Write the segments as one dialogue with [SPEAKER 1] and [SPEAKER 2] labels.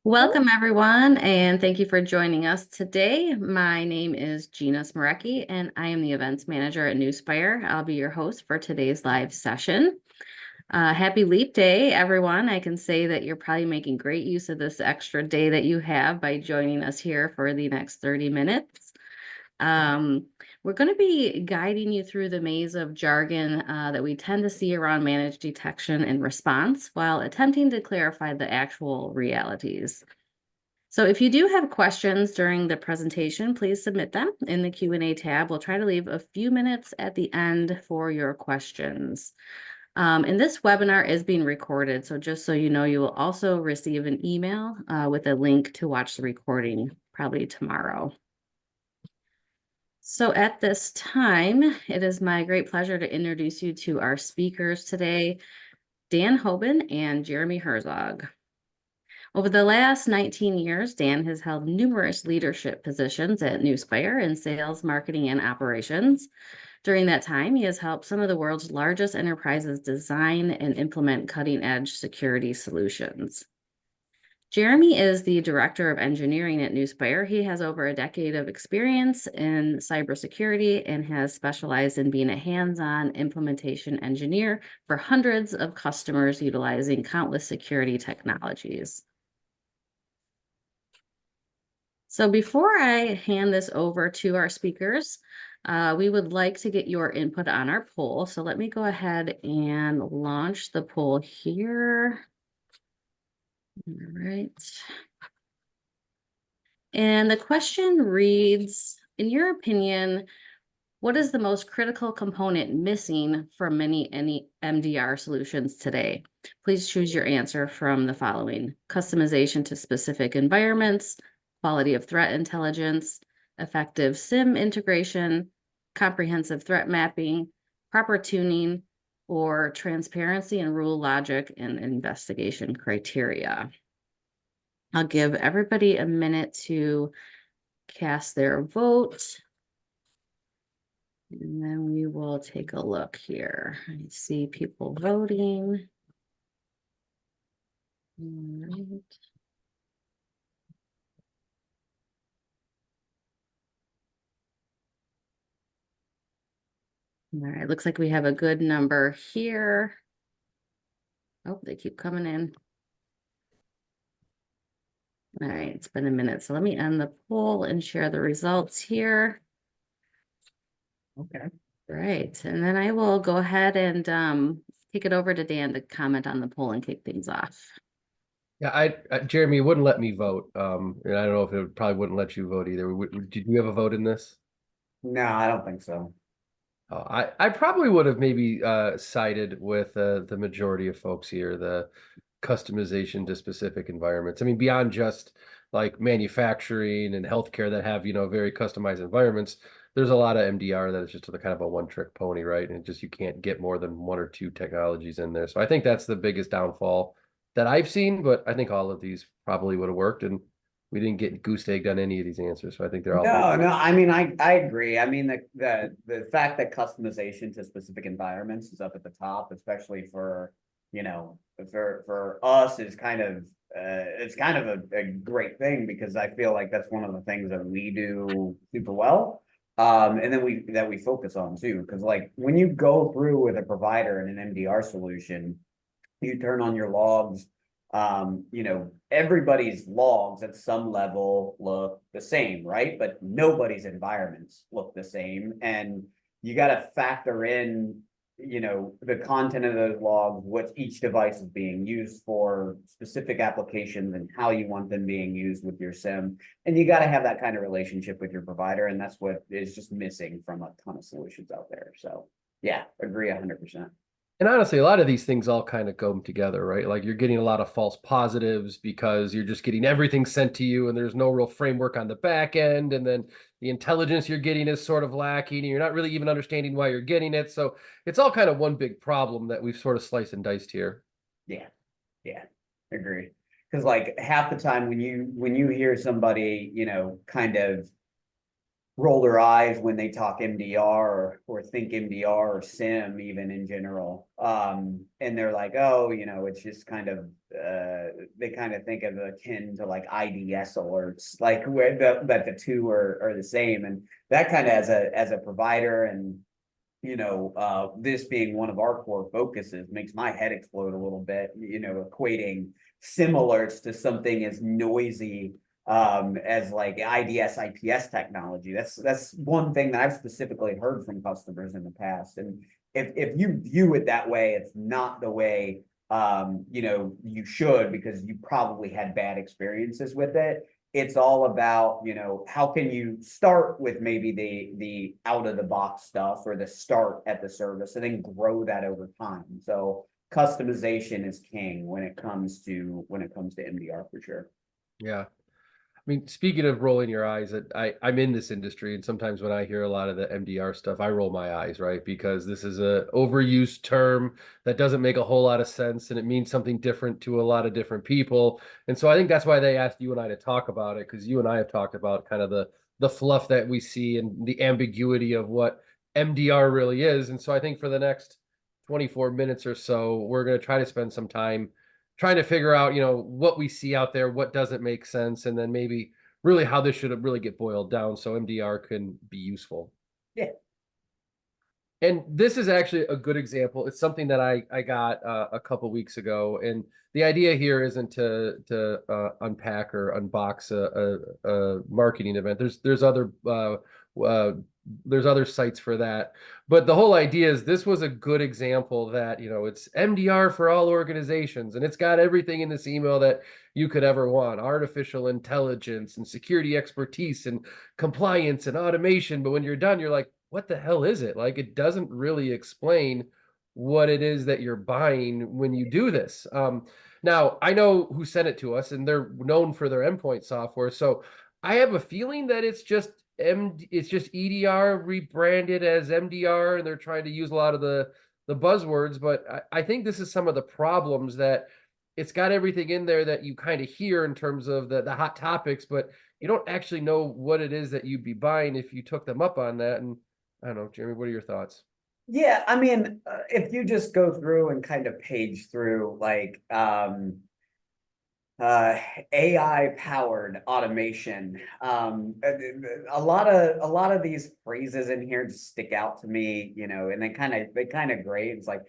[SPEAKER 1] Welcome, everyone, and thank you for joining us today. My name is Gina Smarecki, and I am the events manager at Nuspire. I'll be your host for today's live session. Happy Leap Day, everyone. I can say that you're probably making great use of this extra day that you have by joining us here for the next 30 minutes. We're going to be guiding you through the maze of jargon that we tend to see around managed detection and response while attempting to clarify the actual realities. So if you do have questions during the presentation, please submit them in the Q&A tab. We'll try to leave a few minutes at the end for your questions. And this webinar is being recorded, so just so you know, you will also receive an email with a link to watch the recording probably tomorrow. So at this time, it is my great pleasure to introduce you to our speakers today, Dan Hoban and Jeremy Herzog. Over the last 19 years, Dan has held numerous leadership positions at Nuspire in sales, marketing, and operations. During that time, he has helped some of the world's largest enterprises design and implement cutting-edge security solutions. Jeremy is the director of engineering at Nuspire. He has over a decade of experience in cybersecurity and has specialized in being a hands-on implementation engineer for hundreds of customers utilizing countless security technologies. So before I hand this over to our speakers, we would like to get your input on our poll. So let me go ahead and launch the poll here. All right. And the question reads, in your opinion, what is the most critical component missing from any MDR solutions today? Please choose your answer from the following: customization to specific environments, quality of threat intelligence, effective SIM integration, comprehensive threat mapping, proper tuning, or transparency and rule logic and investigation criteria. I'll give everybody a minute to cast their vote. And then we will take a look here. I see people voting. All right. All right, looks like we have a good number here. Oh, they keep coming in. All right, it's been a minute. So let me end the poll and share the results here.
[SPEAKER 2] Okay.
[SPEAKER 1] Right, and then I will go ahead and kick it over to Dan to comment on the poll and kick things off.
[SPEAKER 3] Yeah, Jeremy wouldn't let me vote. And I don't know if it probably wouldn't let you vote either. Did you have a vote in this?
[SPEAKER 2] No, I don't think so.
[SPEAKER 3] I probably would have maybe sided with the majority of folks here, the customization to specific environments. I mean, beyond just like manufacturing and healthcare that have, very customized environments, there's a lot of MDR that is just a kind of a one-trick pony, right? And you can't get more than one or two technologies in there. So I think that's the biggest downfall that I've seen, but I think all of these probably would have worked, and we didn't get goose egged on any of these answers. So I think they're all
[SPEAKER 2] No. I mean, I agree. I mean, the fact that customization to specific environments is up at the top, especially for for us, is kind of it's kind of a great thing, because I feel like that's one of the things that we do super well. And then we focus on too, because like when you go through with a provider and an MDR solution, you turn on your logs. Everybody's logs at some level look the same, right? But nobody's environments look the same. And you got to factor in, the content of those logs, what each device is being used for, specific applications, and how you want them being used with your SIM. And you got to have that kind of relationship with your provider. And that's what is just missing from a ton of solutions out there. So yeah, agree 100%.
[SPEAKER 3] And honestly, a lot of these things all kind of go together, right? Like you're getting a lot of false positives because you're just getting everything sent to you and there's no real framework on the back end. And then the intelligence you're getting is sort of lacking and you're not really even understanding why you're getting it. So it's all kind of one big problem that we've sort of sliced and diced here.
[SPEAKER 2] Yeah. Agree. Because like half the time when you hear somebody, kind of roll their eyes when they talk MDR or think MDR or SIM even in general. And they're like, oh, it's just kind of they kind of think of akin to like IDS alerts, like where that the two are the same. And that kind of as a provider and this being one of our core focuses makes my head explode a little bit, equating SIM alerts to something as noisy as like IDS IPS technology. That's one thing that I've specifically heard from customers in the past. And if you view it that way, it's not the way you should, because you probably had bad experiences with it. It's all about, how can you start with maybe the out of the box stuff or the start at the service and then grow that over time. So customization is king when it comes to MDR for sure.
[SPEAKER 3] Yeah. I mean, speaking of rolling your eyes, I'm in this industry, and sometimes when I hear a lot of the MDR stuff, I roll my eyes, right? Because this is a overused term that doesn't make a whole lot of sense, and it means something different to a lot of different people. And so I think that's why they asked you and I to talk about it, because you and I have talked about kind of the fluff that we see and the ambiguity of what MDR really is. And so I think for the next 24 minutes or so, we're going to try to spend some time trying to figure out, what we see out there, what doesn't make sense, and then maybe really how this should really get boiled down so MDR can be useful.
[SPEAKER 2] Yeah.
[SPEAKER 3] And this is actually a good example. It's something that I got a couple weeks ago, and the idea here isn't to unpack or unbox a marketing event. There's other sites for that, but the whole idea is this was a good example that it's MDR for all organizations, and it's got everything in this email that you could ever want: artificial intelligence and security expertise and compliance and automation. But when you're done, you're like, what the hell is it? Like, it doesn't really explain what it is that you're buying when you do this. Now, I know who sent it to us, and they're known for their endpoint software. So I have a feeling that it's just EDR rebranded as MDR, and they're trying to use a lot of the buzzwords. But I think this is some of the problems, that it's got everything in there that you kind of hear in terms of the hot topics, but you don't actually know what it is that you'd be buying if you took them up on that. And I don't know, Jeremy, what are your thoughts?
[SPEAKER 2] Yeah, I mean, if you just go through and kind of page through like AI powered automation, a lot of these phrases in here just stick out to me, and they kind of grade. It's like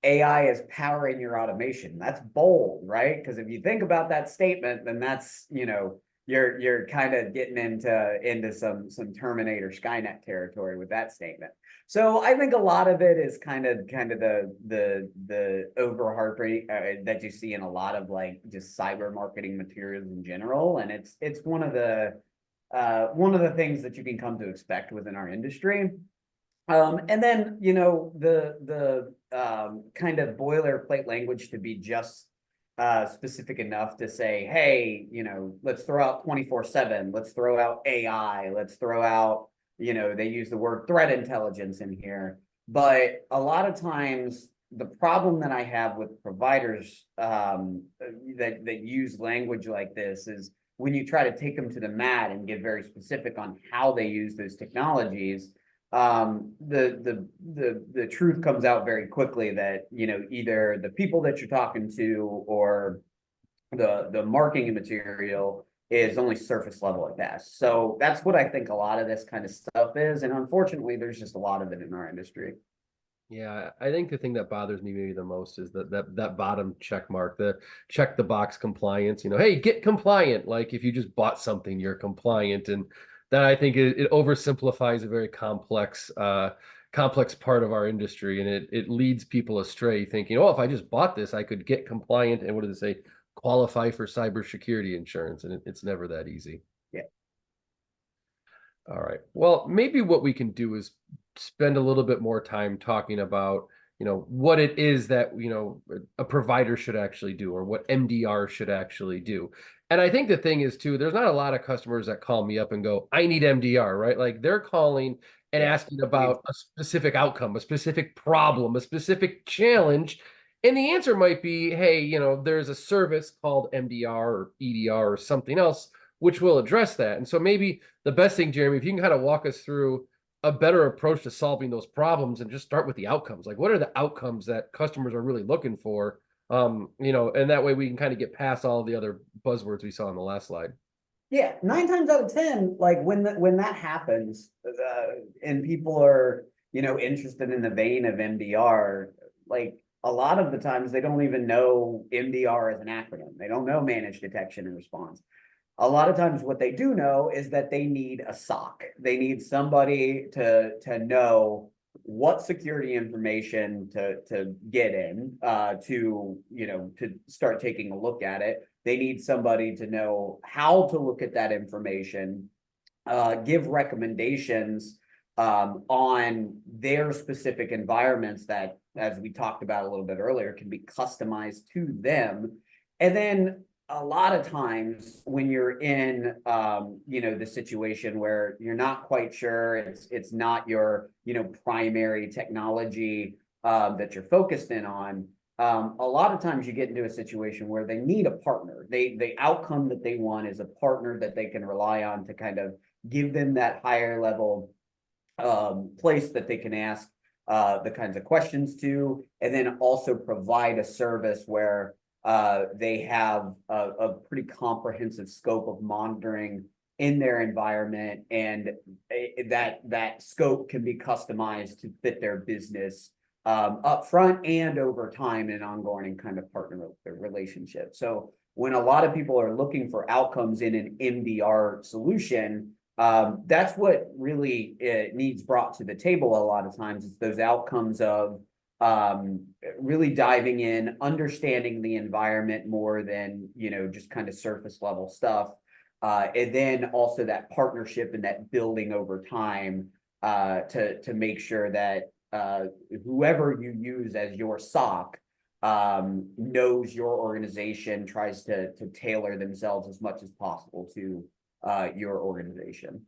[SPEAKER 2] AI is powering your automation. That's bold, right? Because if you think about that statement, then that's you're kind of getting into some Terminator Skynet territory with that statement. So I think a lot of it is kind of the overharping that you see in a lot of like just cyber marketing materials in general, and it's one of the things that you can come to expect within our industry. And then the kind of boilerplate language to be just specific enough to say, hey, let's throw out 24/7, let's throw out AI, let's throw out, they use the word threat intelligence in here. But a lot of times the problem that I have with providers that use language like this is when you try to take them to the mat and get very specific on how they use those technologies, the truth comes out very quickly that either the people that you're talking to or the marketing material is only surface level at best. So that's what I think a lot of this kind of stuff is, and unfortunately there's just a lot of it in our industry.
[SPEAKER 3] Yeah, I think the thing that bothers me maybe the most is that bottom check mark, the check the box compliance. Hey, get compliant. Like, if you just bought something, you're compliant, and that, I think, it oversimplifies a very complex part of our industry, and it leads people astray, thinking, oh, if I just bought this, I could get compliant, and what do they say? Qualify for cybersecurity insurance, and it's never that easy.
[SPEAKER 2] Yeah.
[SPEAKER 3] All right. Well, maybe what we can do is spend a little bit more time talking about, what it is that, a provider should actually do, or what MDR should actually do. And I think the thing is too, there's not a lot of customers that call me up and go, I need MDR, right? Like, they're calling and asking about a specific outcome, a specific problem, a specific challenge. And the answer might be, hey, there's a service called MDR or EDR or something else. which will address that. And so maybe the best thing, Jeremy, if you can kind of walk us through a better approach to solving those problems and just start with the outcomes. Like, what are the outcomes that customers are really looking for? And that way we can kind of get past all the other buzzwords we saw on the last slide.
[SPEAKER 2] Yeah, 9 times out of 10, like when that happens, and people are, interested in the vein of MDR, like a lot of the times they don't even know MDR as an acronym. They don't know managed detection and response. A lot of times what they do know is that they need a SOC. They need somebody to know what security information to get in, to start taking a look at it. They need somebody to know how to look at that information, give recommendations on their specific environments that, as we talked about a little bit earlier, can be customized to them. And then a lot of times when you're in, the situation where you're not quite sure, it's not your, primary technology that you're focused in on. A lot of times you get into a situation where they need a partner. The outcome that they want is a partner that they can rely on to kind of give them that higher level place that they can ask the kinds of questions to, and then also provide a service where they have a pretty comprehensive scope of monitoring in their environment, and that scope can be customized to fit their business up front and over time in an ongoing kind of partner relationship. So when a lot of people are looking for outcomes in an MDR solution, that's what really needs brought to the table a lot of times. It's those outcomes of really diving in, understanding the environment more than, just kind of surface level stuff. And then also that partnership and that building over time to make sure that whoever you use as your SOC knows your organization, tries to tailor themselves as much as possible to your organization.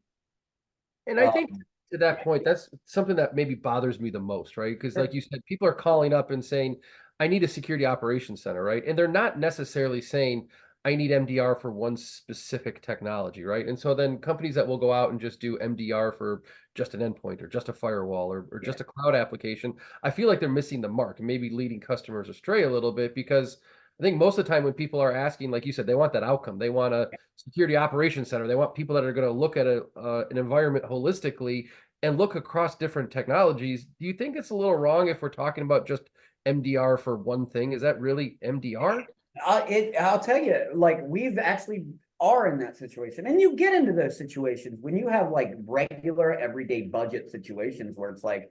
[SPEAKER 3] And I think to that point, that's something that maybe bothers me the most, right? Because like you said, people are calling up and saying, I need a security operations center, right? And they're not necessarily saying, I need MDR for one specific technology, right? And so then companies that will go out and just do MDR for just an endpoint or just a firewall or just a cloud application, I feel like they're missing the mark and maybe leading customers astray a little bit, because I think most of the time when people are asking, like you said, they want that outcome. They want a security operations center. They want people that are going to look at an environment holistically and look across different technologies. Do you think it's a little wrong if we're talking about just MDR for one thing? Is that really MDR?
[SPEAKER 2] I'll tell you, like, we've actually are in that situation, and you get into those situations when you have like regular everyday budget situations where it's like,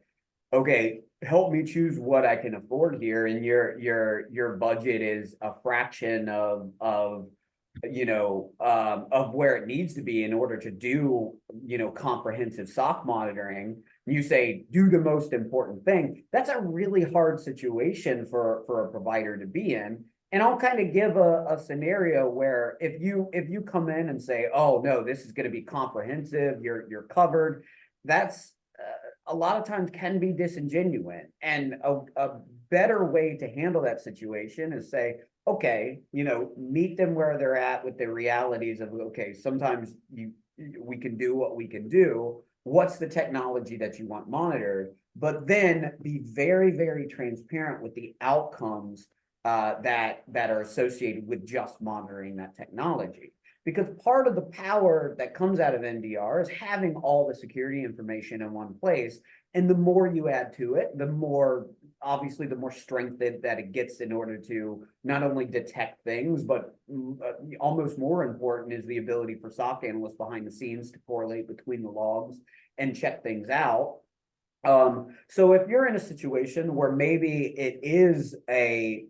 [SPEAKER 2] okay, help me choose what I can afford here, and your budget is a fraction of where it needs to be in order to do comprehensive SOC monitoring. You say do the most important thing. That's a really hard situation for a provider to be in. And I'll kind of give a scenario where if you come in and say, oh no, this is going to be comprehensive, you're covered, that's a lot of times can be disingenuous. And a better way to handle that situation is say, okay, meet them where they're at with the realities of, okay, sometimes we can do what we can do. What's the technology that you want monitored? But then be very, very transparent with the outcomes that are associated with just monitoring that technology. Because part of the power that comes out of MDR is having all the security information in one place. And the more you add to it, the more, obviously, the more strength that it gets in order to not only detect things, but almost more important is the ability for SOC analysts behind the scenes to correlate between the logs and check things out. So if you're in a situation where maybe it is a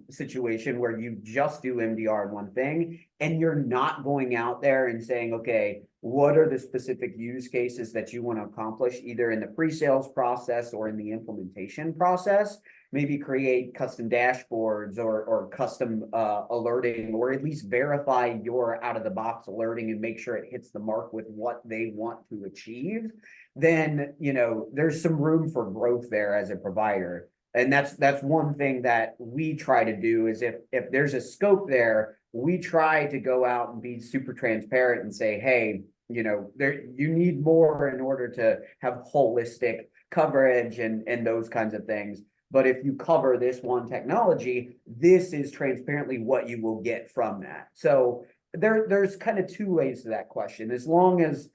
[SPEAKER 2] situation where you just do MDR in one thing and you're not going out there and saying, okay, what are the specific use cases that you want to accomplish either in the pre-sales process or in the implementation process, maybe create custom dashboards or custom alerting, or at least verify your out-of-the-box alerting and make sure it hits the mark with what they want to achieve, then there's some room for growth there as a provider. And that's one thing that we try to do is if there's a scope there, we try to go out and be super transparent and say, hey, you need more in order to have holistic coverage and those kinds of things. But if you cover this one technology, this is transparently what you will get from that. So there's kind of two ways to that question. As long as,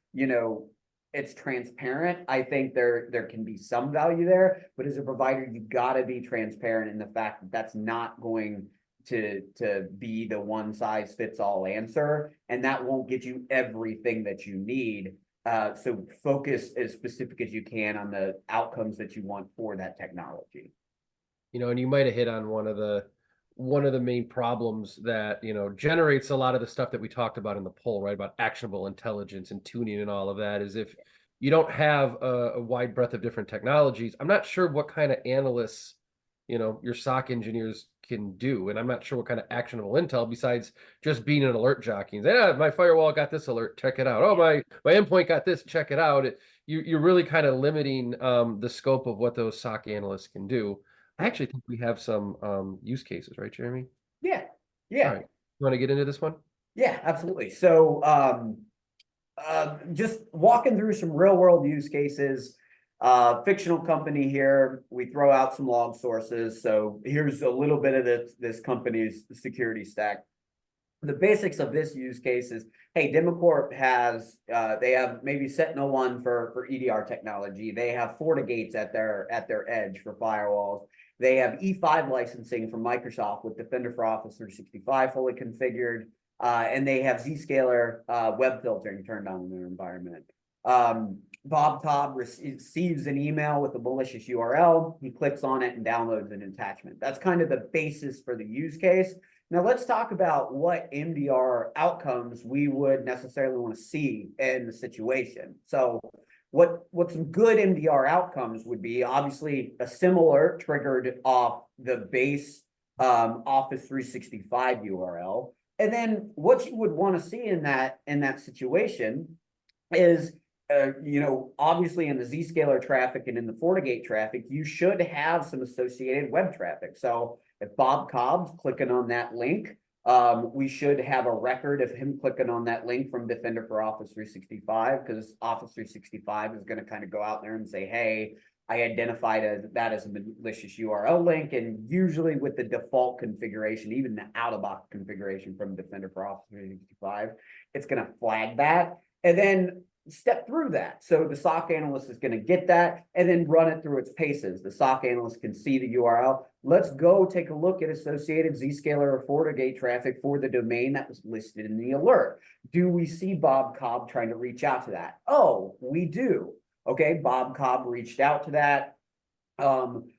[SPEAKER 2] it's transparent, I think there can be some value there. But as a provider, you got to be transparent in the fact that that's not going to be the one size fits all answer, and that won't get you everything that you need. So focus as specific as you can on the outcomes that you want for that technology.
[SPEAKER 3] And you might have hit on one of the main problems that, generates a lot of the stuff that we talked about in the poll, right? About actionable intelligence and tuning and all of that, is if you don't have a wide breadth of different technologies, I'm not sure what kind of analysts, your SOC engineers can do. And I'm not sure what kind of actionable intel besides just being an alert jockey and say, my firewall got this alert, check it out. Oh, my endpoint got this, check it out. You're really kind of limiting the scope of what those SOC analysts can do. I actually think we have some use cases, right, Jeremy?
[SPEAKER 2] Yeah.
[SPEAKER 3] All right. You want to get into this one?
[SPEAKER 2] Yeah, absolutely. So just walking through some real world use cases, fictional company here, we throw out some log sources. So here's a little bit of this company's security stack. The basics of this use case is, hey, Democorp has, they have maybe Sentinel-1 for EDR technology. They have FortiGates at their edge for firewalls. They have E5 licensing from Microsoft with Defender for Office 365 fully configured. And they have Zscaler web filtering turned on in their environment. Bob Cobb receives an email with a malicious URL. He clicks on it and downloads an attachment. That's kind of the basis for the use case. Now let's talk about what MDR outcomes we would necessarily want to see in the situation. So what some good MDR outcomes would be, obviously a similar triggered off the base Office 365 URL. And then what you would want to see in that situation is, obviously in the Zscaler traffic and in the FortiGate traffic, you should have some associated web traffic. So if Bob Cobb's clicking on that link, we should have a record of him clicking on that link from Defender for Office 365, because Office 365 is going to kind of go out there and say, hey, I identified that as a malicious URL link. And usually with the default configuration, even the out-of-box configuration from Defender for Office 365, it's going to flag that. And then step through that. So the SOC analyst is going to get that and then run it through its paces. The SOC analyst can see the URL. Let's go take a look at associated Zscaler or FortiGate traffic for the domain that was listed in the alert. Do we see Bob Cobb trying to reach out to that? Oh, we do. Okay, Bob Cobb reached out to that.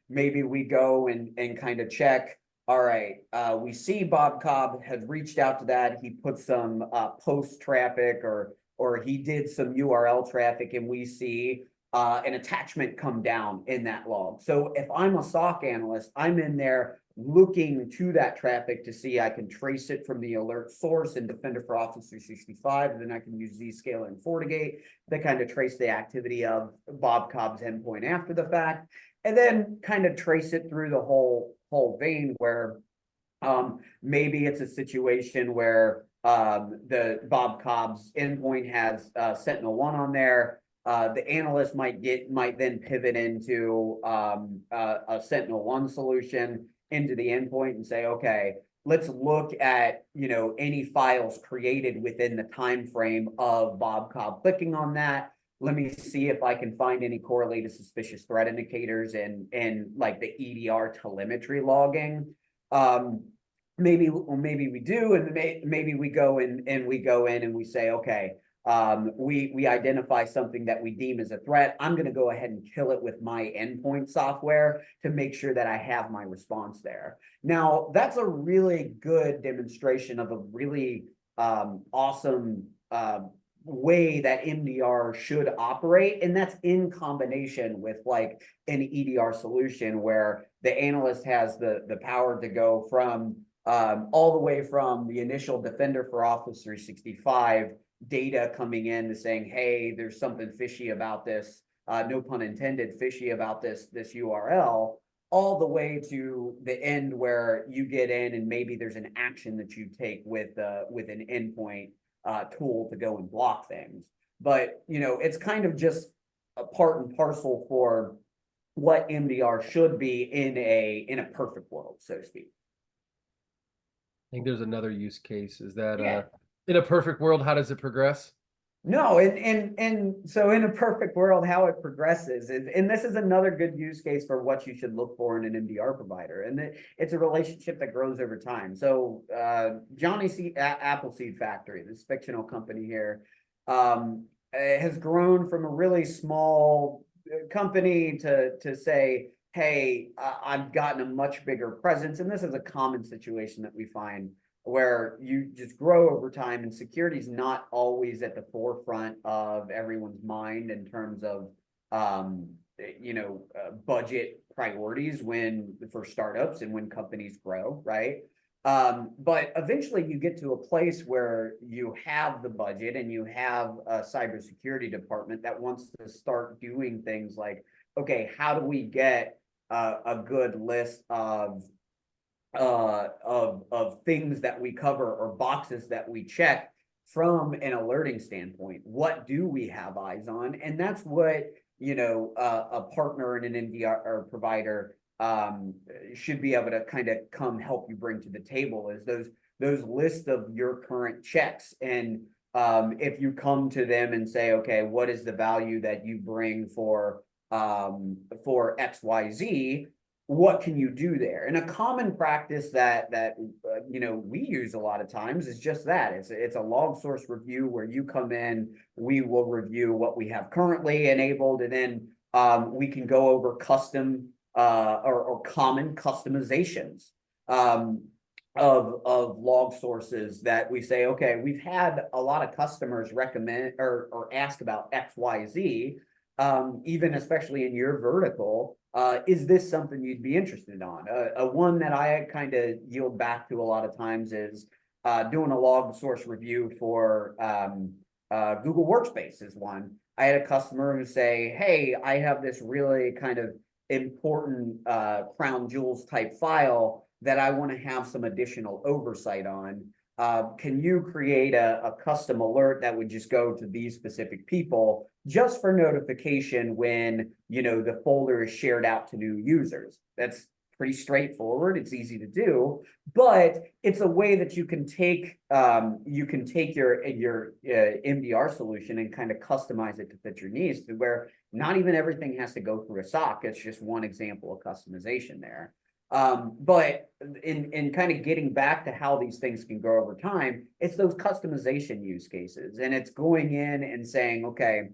[SPEAKER 2] Maybe we go and kind of check. All right, we see Bob Cobb has reached out to that. He put some post traffic or he did some URL traffic, and we see an attachment come down in that log. So if I'm a SOC analyst, I'm in there looking to that traffic to see I can trace it from the alert source in Defender for Office 365, and then I can use Zscaler and FortiGate to kind of trace the activity of Bob Cobb's endpoint after the fact, and then kind of trace it through the whole vein where maybe it's a situation where the Bob Cobb's endpoint has Sentinel-1 on there. The analyst might then pivot into a Sentinel-1 solution into the endpoint and say, okay, let's look at any files created within the time frame of Bob Cobb clicking on that. Let me see if I can find any correlated suspicious threat indicators and like the EDR telemetry logging. Maybe we do, and maybe we go in and we say, okay, we identify something that we deem as a threat. I'm going to go ahead and kill it with my endpoint software to make sure that I have my response there. Now, that's a really good demonstration of a really awesome way that MDR should operate, and that's in combination with like an EDR solution where the analyst has the power to go from all the way from the initial Defender for Office 365 data coming in to saying, hey, there's something fishy about this, no pun intended, fishy about this URL, all the way to the end where you get in and maybe there's an action that you take with an endpoint tool to go and block things. But it's kind of just a part and parcel for what MDR should be in a perfect world, so to speak.
[SPEAKER 3] I think there's another use case. Is that
[SPEAKER 2] Yeah.
[SPEAKER 3] In a perfect world, how does it progress?
[SPEAKER 2] No, and so in a perfect world, how it progresses, and this is another good use case for what you should look for in an MDR provider, and it's a relationship that grows over time. So Johnny Appleseed Factory, this fictional company here, has grown from a really small company to say, hey, I've gotten a much bigger presence, and this is a common situation that we find where you just grow over time, and security is not always at the forefront of everyone's mind in terms of budget priorities for startups and when companies grow, right? But eventually you get to a place where you have the budget and you have a cybersecurity department that wants to start doing things like, okay, how do we get a good list of things that we cover or boxes that we check from an alerting standpoint? What do we have eyes on? And that's what a partner and an MDR or provider should be able to kind of come help you bring to the table, is those lists of your current checks. And if you come to them and say, okay, what is the value that you bring for XYZ? What can you do there? And a common practice that we use a lot of times is just that. It's a log source review where you come in, we will review what we have currently enabled, and then we can go over custom or common customizations of log sources that we say, okay, we've had a lot of customers recommend or ask about XYZ, even especially in your vertical. Is this something you'd be interested on? One that I kind of yield back to a lot of times is doing a log source review for Google Workspace is one. I had a customer who say, hey, I have this really kind of important crown jewels type file that I want to have some additional oversight on. Can you create a custom alert that would just go to these specific people just for notification when the folder is shared out to new users? That's pretty straightforward. It's easy to do, but it's a way that you can take your MDR solution and kind of customize it to fit your needs, to where not even everything has to go through a SOC. It's just one example of customization there. But in kind of getting back to how these things can grow over time, it's those customization use cases, and it's going in and saying, okay,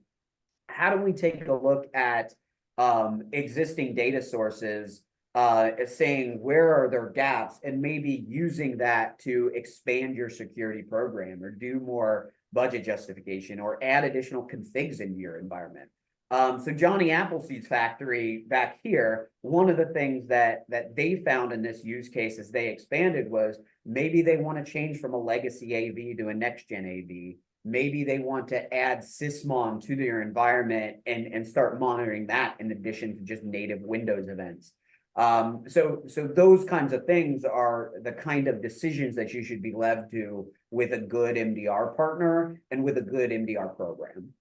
[SPEAKER 2] how do we take a look at existing data sources, saying where are their gaps, and maybe using that to expand your security program or do more budget justification or add additional configs into your environment. So Johnny Appleseed's factory back here, one of the things that they found in this use case as they expanded was maybe they want to change from a legacy AV to a next-gen AV. Maybe they want to add Sysmon to their environment and start monitoring that in addition to just native Windows events. So those kinds of things are the kind of decisions that you should be led to with a good MDR partner and with a good MDR program.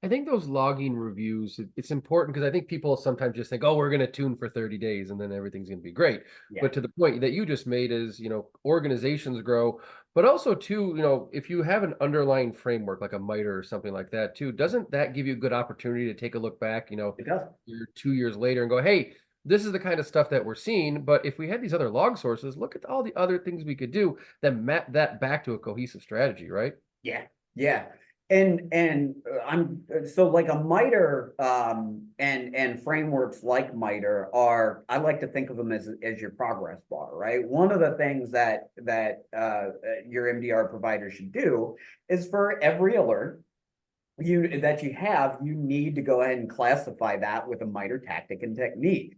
[SPEAKER 3] I think those logging reviews, it's important because I think people sometimes just think, oh, we're going to tune for 30 days and then everything's going to be great.
[SPEAKER 2] Yeah.
[SPEAKER 3] But to the point that you just made is, organizations grow, but also too, if you have an underlying framework like a MITRE or something like that too, doesn't that give you a good opportunity to take a look back,
[SPEAKER 2] It does.
[SPEAKER 3] 2 years later and go, hey, this is the kind of stuff that we're seeing. But if we had these other log sources, look at all the other things we could do that map that back to a cohesive strategy, right?
[SPEAKER 2] Yeah. Yeah. And I'm so like a MITRE and frameworks like MITRE are, I like to think of them as your progress bar, right? One of the things that your MDR provider should do is for every alert that you have, you need to go ahead and classify that with a MITRE tactic and technique.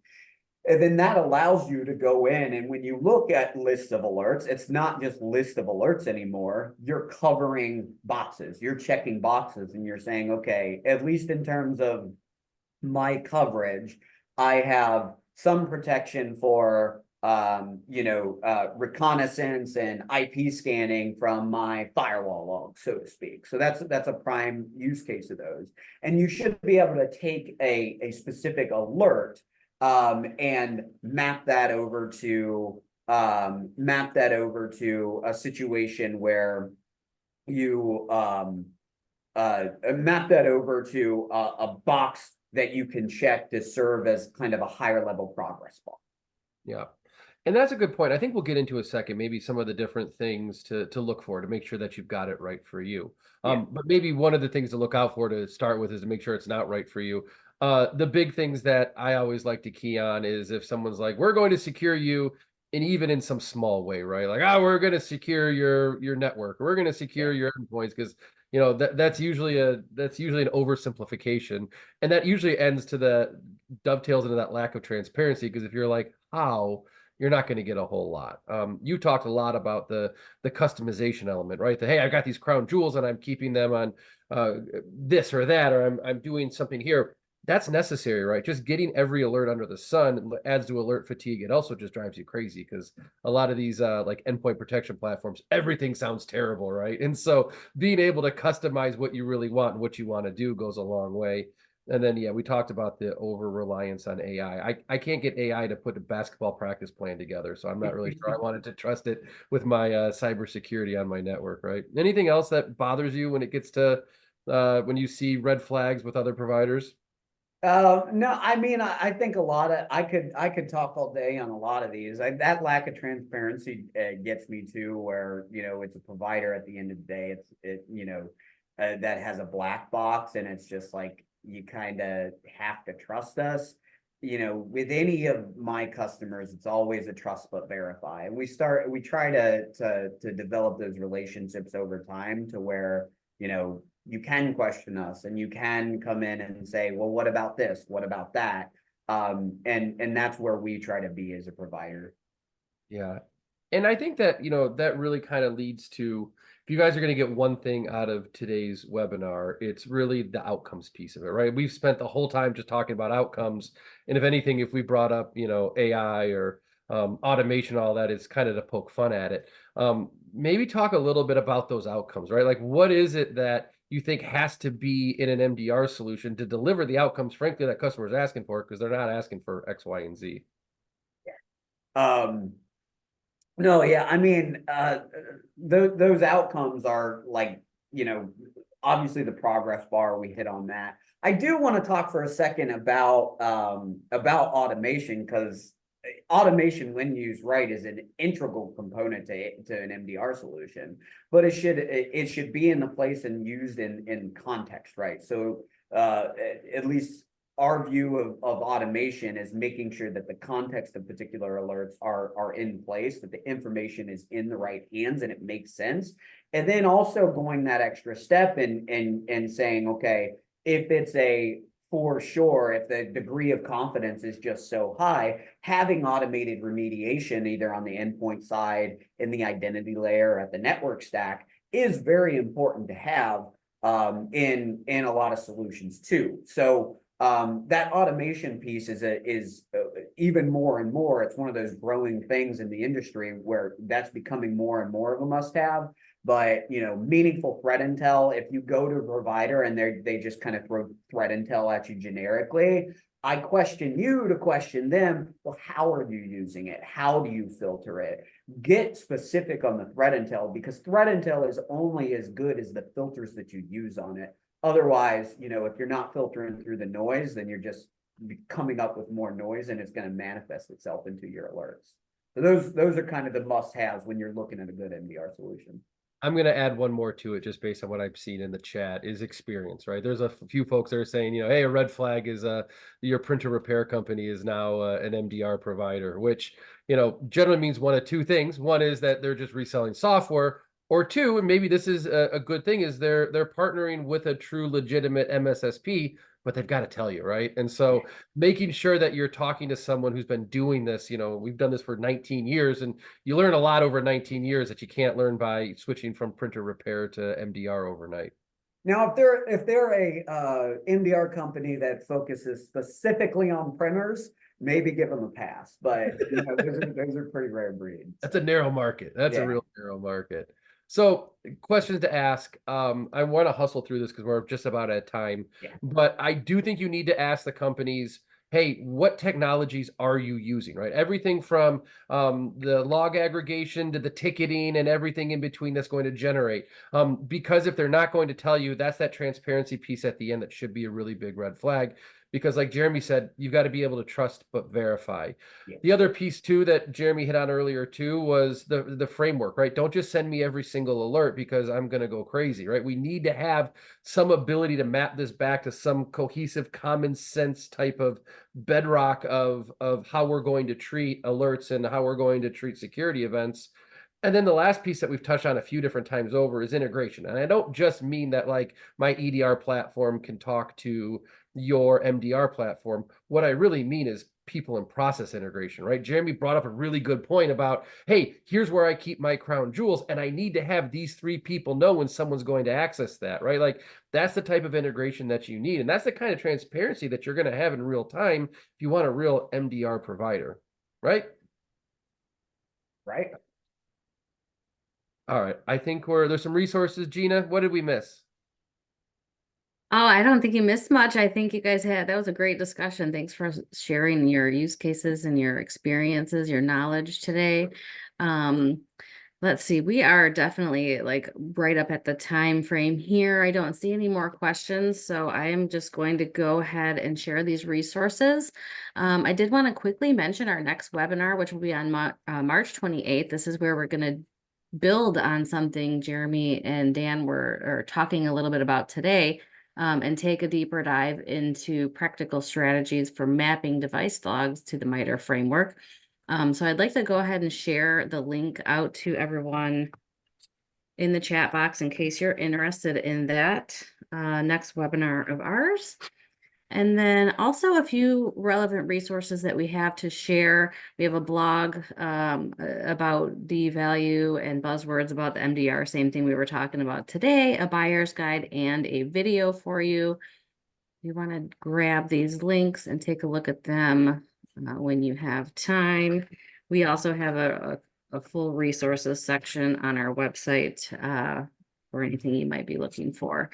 [SPEAKER 2] And then that allows you to go in, and when you look at lists of alerts, it's not just list of alerts anymore. You're covering boxes, you're checking boxes, and you're saying, okay, at least in terms of my coverage, I have some protection for reconnaissance and IP scanning from my firewall log, so to speak. So that's a prime use case of those. And you should be able to take a specific alert and map that over to a situation where you map that over to a box that you can check to serve as kind of a higher level progress bar.
[SPEAKER 3] Yeah. And that's a good point. I think we'll get into a second, maybe some of the different things to look for to make sure that you've got it right for you.
[SPEAKER 2] Yeah.
[SPEAKER 3] But maybe one of the things to look out for to start with is to make sure it's not right for you. The big things that I always like to key on is if someone's like, we're going to secure you, and even in some small way, right? Like, we're going to secure your network, or we're going to secure your endpoints, because that's usually an oversimplification, and that usually ends to the dovetails into that lack of transparency. Because if you're like, how, you're not going to get a whole lot. You talked a lot about the customization element, right? Hey, I've got these crown jewels and I'm keeping them on this or that, or I'm doing something here. That's necessary, right? Just getting every alert under the sun adds to alert fatigue. It also just drives you crazy because a lot of these like endpoint protection platforms, everything sounds terrible, right? And so being able to customize what you really want and what you want to do goes a long way. And then, yeah, we talked about the over reliance on AI. I can't get AI to put a basketball practice plan together, so I'm not really sure I wanted to trust it with my cybersecurity on my network, right? Anything else that bothers you when it gets to when you see red flags with other providers?
[SPEAKER 2] No, I mean, I think I could talk all day on a lot of these. That lack of transparency gets me to where, it's a provider at the end of the day. That has a black box, and it's just like, you kind of have to trust us. With any of my customers, it's always a trust but verify. And we try to develop those relationships over time to where, you can question us and you can come in and say, well, what about this? What about that? And that's where we try to be as a provider.
[SPEAKER 3] Yeah. And I think that, that really kind of leads to, if you guys are going to get one thing out of today's webinar, it's really the outcomes piece of it, right? We've spent the whole time just talking about outcomes. And if anything, if we brought up, AI or automation, all that, is kind of to poke fun at it. Maybe talk a little bit about those outcomes, right? Like, what is it that you think has to be in an MDR solution to deliver the outcomes, frankly, that customers are asking for, because they're not asking for X, Y, and Z.
[SPEAKER 2] No, yeah, I mean, those outcomes are like, obviously the progress bar, we hit on that. I do want to talk for a second about automation, because automation, when used right, is an integral component to an MDR solution, but it should be in the place and used in context, right? So at least our view of automation is making sure that the context of particular alerts are in place, that the information is in the right hands and it makes sense. And then also going that extra step and saying, okay, if it's for sure, if the degree of confidence is just so high, having automated remediation, either on the endpoint side, in the identity layer, or at the network stack, is very important to have in a lot of solutions too. So that automation piece is even more and more. It's one of those growing things in the industry where that's becoming more and more of a must-have. But meaningful threat intel, if you go to a provider and they just kind of throw threat intel at you generically, I question you to question them. Well, how are you using it? How do you filter it? Get specific on the threat intel, because threat intel is only as good as the filters that you use on it. Otherwise, if you're not filtering through the noise, then you're just coming up with more noise, and it's going to manifest itself into your alerts. So those are kind of the must-haves when you're looking at a good MDR solution.
[SPEAKER 3] I'm going to add one more to it, just based on what I've seen in the chat, is experience, right? There's a few folks that are saying, hey, a red flag is your printer repair company is now an MDR provider, which, generally means one of two things. One is that they're just reselling software, or two, and maybe this is a good thing, is they're partnering with a true legitimate MSSP, but they've got to tell you, right? And so making sure that you're talking to someone who's been doing this, we've done this for 19 years, and you learn a lot over 19 years that you can't learn by switching from printer repair to MDR overnight.
[SPEAKER 2] Now, if they're a MDR company that focuses specifically on printers, maybe give them a pass, but you know, those are pretty rare breeds.
[SPEAKER 3] That's a narrow market. That's a
[SPEAKER 2] Yeah.
[SPEAKER 3] real narrow market. So questions to ask. I want to hustle through this because we're just about at time.
[SPEAKER 2] Yeah.
[SPEAKER 3] But I do think you need to ask the companies, hey, what technologies are you using, right? Everything from the log aggregation to the ticketing and everything in between that's going to generate. Because if they're not going to tell you, that's that transparency piece at the end that should be a really big red flag. Because like Jeremy said, you've got to be able to trust but verify.
[SPEAKER 2] Yeah.
[SPEAKER 3] The other piece too that Jeremy hit on earlier too was the framework, right? Don't just send me every single alert because I'm going to go crazy, right? We need to have some ability to map this back to some cohesive common sense type of bedrock of how we're going to treat alerts and how we're going to treat security events. And then the last piece that we've touched on a few different times over is integration. And I don't just mean that like my EDR platform can talk to your MDR platform. What I really mean is people and process integration, right? Jeremy brought up a really good point about, hey, here's where I keep my crown jewels, and I need to have these 3 people know when someone's going to access that, right? Like that's the type of integration that you need. And that's the kind of transparency that you're going to have in real time if you want a real MDR provider, right?
[SPEAKER 2] Right.
[SPEAKER 3] All right. I think there's some resources. Gina, what did we miss?
[SPEAKER 1] Oh, I don't think you missed much. I think you guys that was a great discussion. Thanks for sharing your use cases and your experiences, your knowledge today. Let's see, we are definitely like right up at the time frame here. I don't see any more questions, so I am just going to go ahead and share these resources. I did want to quickly mention our next webinar, which will be on March 28th. This is where we're going to build on something Jeremy and Dan were talking a little bit about today, and take a deeper dive into practical strategies for mapping device logs to the MITRE framework. So I'd like to go ahead and share the link out to everyone in the chat box in case you're interested in that next webinar of ours. And then also a few relevant resources that we have to share. We have a blog about the value and buzzwords about the MDR, same thing we were talking about today, a buyer's guide and a video for you. You want to grab these links and take a look at them when you have time. We also have a full resources section on our website for anything you might be looking for.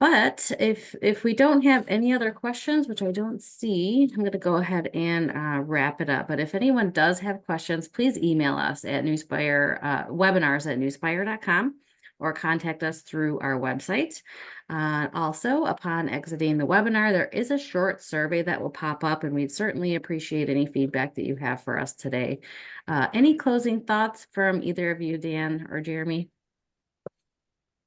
[SPEAKER 1] But if we don't have any other questions, which I don't see, I'm going to go ahead and wrap it up. But if anyone does have questions, please email us at Nuspire, webinars@nuspire.com, or contact us through our website. Also, upon exiting the webinar, there is a short survey that will pop up, and we'd certainly appreciate any feedback that you have for us today. Any closing thoughts from either of you, Dan or Jeremy?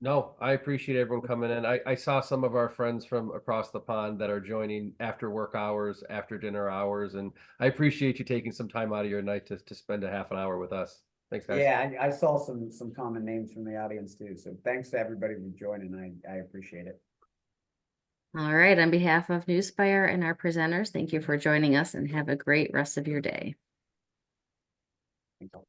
[SPEAKER 3] No, I appreciate everyone coming in. I saw some of our friends from across the pond that are joining after work hours, after dinner hours, and I appreciate you taking some time out of your night to spend a half an hour with us. Thanks, guys.
[SPEAKER 2] Yeah, I saw some common names from the audience too. So thanks to everybody for joining. I appreciate it.
[SPEAKER 1] All right, on behalf of Nuspire and our presenters, thank you for joining us and have a great rest of your day.
[SPEAKER 2] Thanks all.